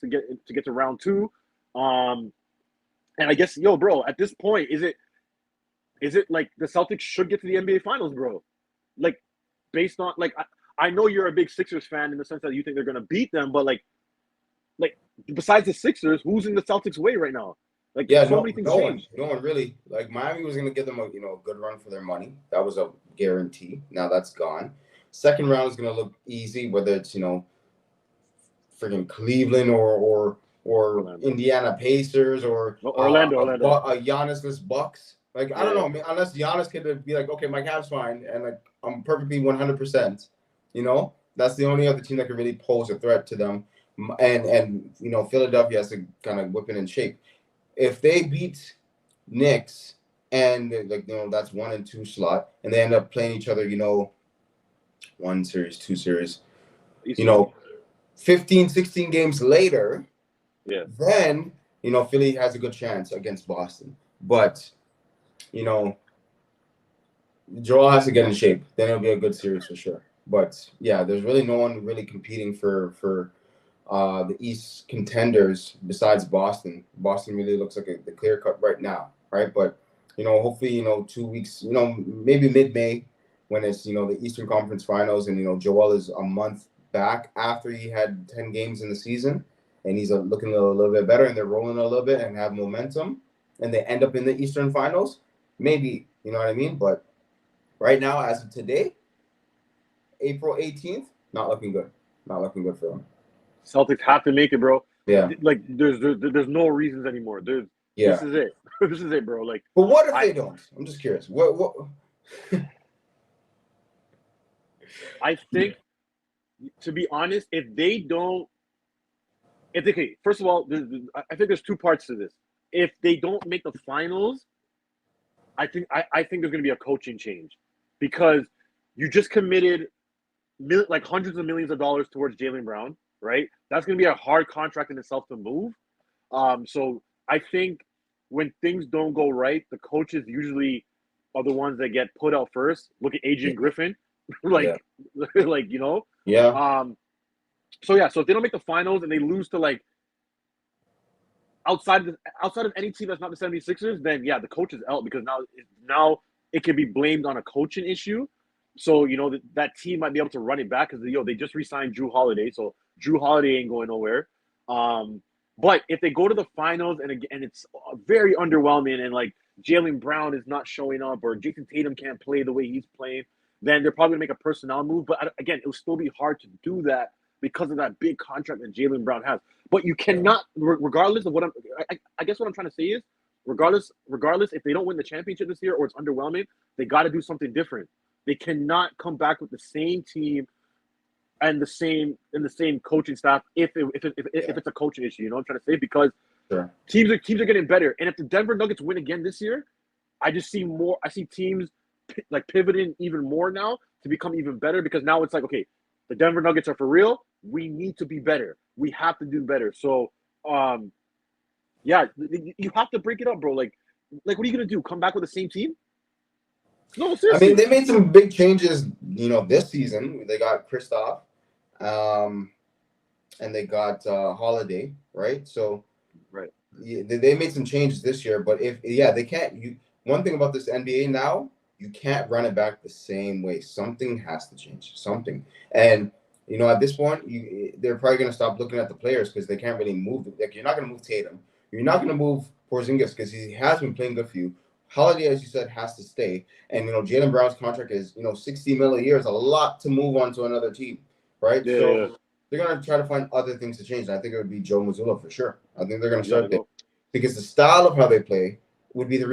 to get to round two. And I guess, yo, bro, at this point, is it like the Celtics should get to the NBA Finals, bro? Like, based on like, I know you're a big Sixers fan in the sense that you think they're gonna beat them, but like besides the Sixers, who's in the Celtics' way right now? Like, Yeah, so many things changed. no one really. Like Miami was going to give them a good run for their money. That was a guarantee. Now that's gone. Second round is going to look easy, whether it's freaking Cleveland or Orlando. Indiana Pacers or Orlando. a Giannis-less Bucks. Like I don't know, Yeah. I mean, unless Giannis could be like, okay, my Cavs fine, and like I'm perfectly 100%. That's the only other team that could really pose a threat to them. And Philadelphia has to kind of whip it in shape. If they beat Knicks and that's 1 and 2 slot, and they end up playing each other, one series, 2 series, 15, 16 games later, Yeah. then Philly has a good chance against Boston. But Joel has to get in shape. Then it'll be a good series for sure. But yeah, there's really no one really competing for the East contenders besides Boston. Boston really looks like the clear cut right now, right? But hopefully 2 weeks, maybe mid-May when it's the Eastern Conference Finals, and Joel is a month back after he had 10 games in the season, and he's looking a little bit better, and they're rolling a little bit and have momentum, and they end up in the Eastern Finals. Maybe, you know what I mean? But right now, as of today, April 18th, not looking good. Not looking good for them. Celtics have to make it, bro. Yeah. Like there's no reasons anymore. This is it. This is it, bro. Like, but what if they don't? I'm just curious. What? I think, to be honest, if they first of all, I think there's two parts to this. If they don't make the finals, I think there's going to be a coaching change, because you just committed like hundreds of millions of dollars towards Jaylen Brown, right? That's going to be a hard contract in itself to move. So I think when things don't go right, the coaches usually are the ones that get put out first. Look at Adrian Griffin, Yeah. Yeah. So if they don't make the finals and they lose to like outside of any team that's not the 76ers, then yeah, the coach is out, because now it can be blamed on a coaching issue. So that team might be able to run it back, because they just re-signed Drew Holiday, so Drew Holiday ain't going nowhere. But if they go to the finals and it's very underwhelming, and like Jaylen Brown is not showing up, or Jason Tatum can't play the way he's playing, then they're probably gonna make a personnel move. But again, it will still be hard to do that because of that big contract that Jaylen Brown has. But you cannot, regardless of I guess what I'm trying to say is, regardless if they don't win the championship this year or it's underwhelming, they got to do something different. They cannot come back with the same team and the same coaching staff if it's a coaching issue. You know what I'm trying to say? Because teams are getting better, and if the Denver Nuggets win again this year, I see teams like pivoting even more now to become even better, because now it's like, okay, the Denver Nuggets are for real. We need to be better. We have to do better. So, yeah, you have to break it up, bro. Like what are you gonna do? Come back with the same team? No, seriously. I mean, they made some big changes, this season. They got Kristaps, and they got Holiday, right? So, right, they made some changes this year. But they can't. One thing about this NBA now, you can't run it back the same way. Something has to change. Something. And at this point, they're probably going to stop looking at the players, because they can't really move. Like, you're not going to move Tatum. You're not going to move Porzingis, because he has been playing good for you. Holiday, as you said, has to stay. And, Jaylen Brown's contract is, $60 million a year is a lot to move on to another team, right? Yeah, so they're going to try to find other things to change. And I think it would be Joe Mazzulla for sure. I think they're going to start there, because the style of how they play would be the